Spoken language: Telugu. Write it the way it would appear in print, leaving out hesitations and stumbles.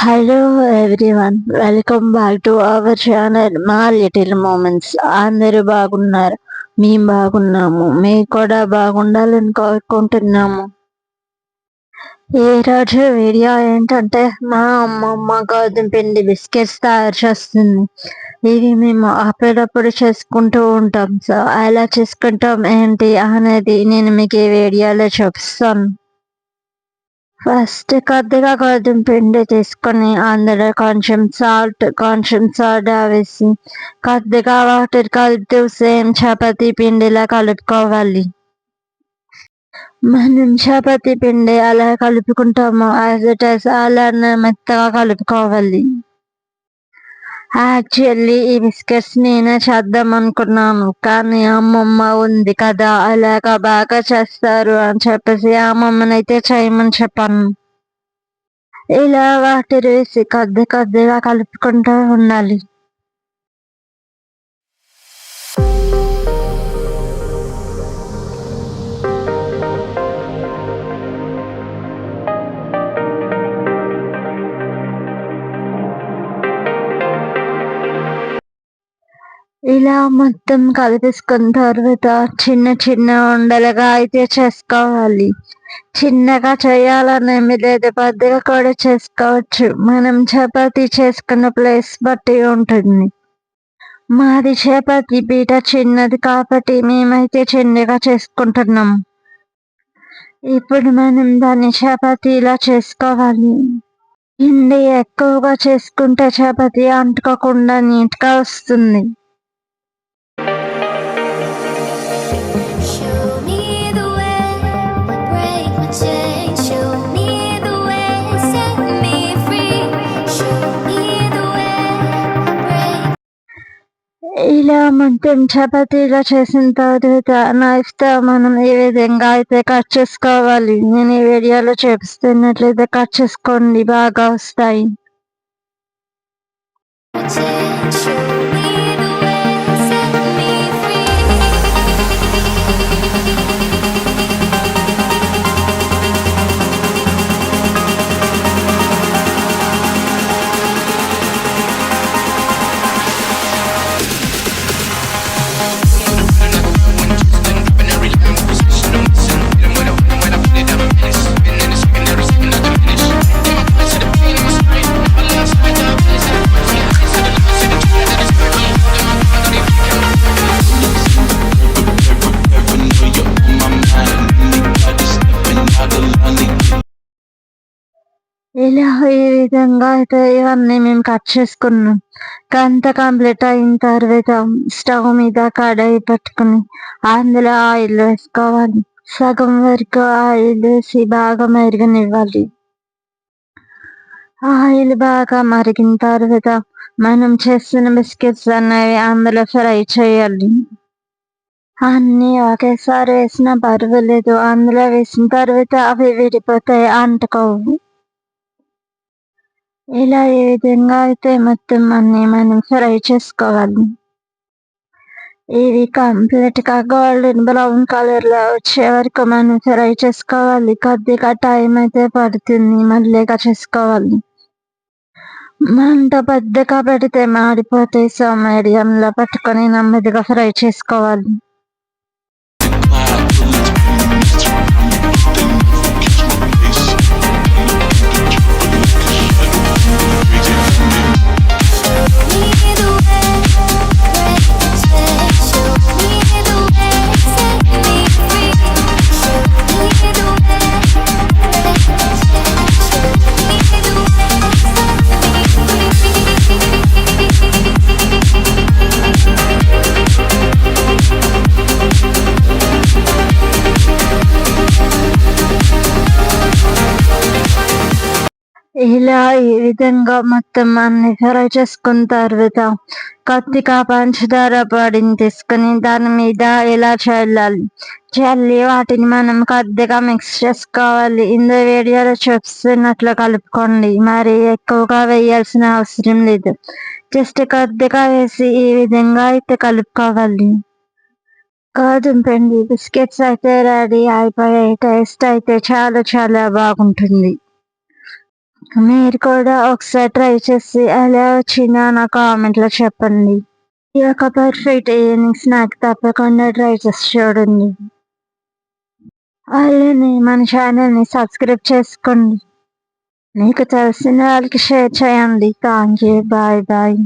Hello everyone, welcome back to our channel మా లిటిల్ మూమెంట్స్. అందరూ బాగున్నారు, మేము బాగున్నాము, మీరు కూడా బాగుండాలని కోరుకుంటున్నాము. ఈ రోజు వీడియో ఏంటంటే మా అమ్మమ్మ గోధుమ పిండి బిస్కెట్స్ తయారు చేస్తుంది. ఇవి మేము అప్పుడప్పుడు చేసుకుంటూ ఉంటాం. సో ఎలా చేసుకుంటాం ఏంటి అనేది నేను మీకు ఈ వీడియోలో చూపిస్తాను. ఫస్ట్ కొద్దిగా గోధుమ పిండి తీసుకొని అందులో కొంచెం సాల్ట్, కొంచెం సోడా వేసి కొద్దిగా వాటర్ కలుపుతూ సేమ్ చపాతీ పిండిలా కలుపుకోవాలి. మనం చపాతీ పిండి అలా కలుపుకుంటామో యాజ్ ఇట్ ఈస్ అలానే మెత్తగా కలుపుకోవాలి. యాక్చువల్లీ ఈ బిస్కెట్స్ నేనే చేద్దాం అనుకున్నాను, కానీ అమ్మమ్మ ఉంది కదా అలాగా బాగా చేస్తారు అని చెప్పేసి అమ్మమ్మనైతే చేయమని చెప్పాను. ఇలా వాటర్ వేసి కొద్దిగా కలుపుకుంటూ ఉండాలి. ఇలా మొత్తం కలిపేసుకున్న తర్వాత చిన్న చిన్న ఉండలుగా అయితే చేసుకోవాలి. చిన్నగా చేయాలనేమి లేదు, పెద్దగా కూడా చేసుకోవచ్చు. మనం చపాతీ చేసుకున్న ప్లేస్ బట్టి ఉంటుంది. మాది చపాతీ పీట చిన్నది కాబట్టి మేమైతే చిన్నగా చేసుకుంటున్నాం. ఇప్పుడు మనం దాన్ని చపాతీలా చేసుకోవాలి. పిండి ఎక్కువగా చేసుకుంటే చపాతీ అంటుకోకుండా నీట్గా వస్తుంది. ఇలా మొత్తం చపాతీలా చేసిన తర్వాత నైఫ్తో మనం ఈ విధంగా అయితే కట్ చేసుకోవాలి. నేను ఈ వీడియోలో చూపిస్తున్నట్లయితే కట్ చేసుకోండి, బాగా వస్తాయి. ఇలా ఈ విధంగా అయితే ఇవన్నీ మేము కట్ చేసుకున్నాం. అంతా కంప్లీట్ అయిన తర్వాత స్టవ్ మీద కడాయి పెట్టుకుని అందులో ఆయిల్ వేసుకోవాలి. సగం వరకు ఆయిల్ వేసి బాగా మరగనివ్వాలి. ఆయిల్ బాగా మరిగిన తర్వాత మనం చేసిన బిస్కెట్స్ అనేవి అందులో ఫ్రై చేయాలి. అన్నీ ఒకేసారి వేసినా పర్వాలేదు, అందులో వేసిన తర్వాత అవి విడిపోతాయి, అంటుకోవు. ఇలా ఈ విధంగా అయితే మొత్తం అన్ని మనం ఫ్రై చేసుకోవాలి. ఇవి కంప్లీట్గా గోల్డెన్ బ్రౌన్ కలర్లో వచ్చే వరకు మనం ఫ్రై చేసుకోవాలి. కొద్దిగా టైం అయితే పడుతుంది, మళ్ళీగా చేసుకోవాలి. మంట పెద్దగా పెడితే మాడిపోతాయి. సో మీడియంలో పెట్టుకొని నెమ్మదిగా ఫ్రై చేసుకోవాలి. ఇలా ఈ విధంగా మొత్తం అన్ని ఫ్రై చేసుకున్న తర్వాత కొద్దిగా పంచదార పొడిని తీసుకుని దాని మీద ఇలా చల్లి వాటిని మనం కొద్దిగా మిక్స్ చేసుకోవాలి. ఇందులో వీడియోలో చూపిస్తున్నట్లు కలుపుకోండి, మరి ఎక్కువగా వేయాల్సిన అవసరం లేదు, జస్ట్ కొద్దిగా వేసి ఈ విధంగా అయితే కలుపుకోవాలి. గోధుమ పిండి బిస్కెట్స్ అయితే రెడీ అయిపోయాయి. టేస్ట్ అయితే చాలా చాలా బాగుంటుంది. మీరు కూడా ఒకసారి ట్రై చేసి ఎలా వచ్చిందో నా కామెంట్లో చెప్పండి. ఈ యొక్క పర్ఫెక్ట్ ఈవినింగ్ స్నాక్ తప్పకుండా ట్రై చేసి చూడండి. అలానే మన ఛానల్ని సబ్స్క్రైబ్ చేసుకోండి. మీకు తెలిసిన వాళ్ళకి షేర్ చేయండి. Thank you. Bye bye.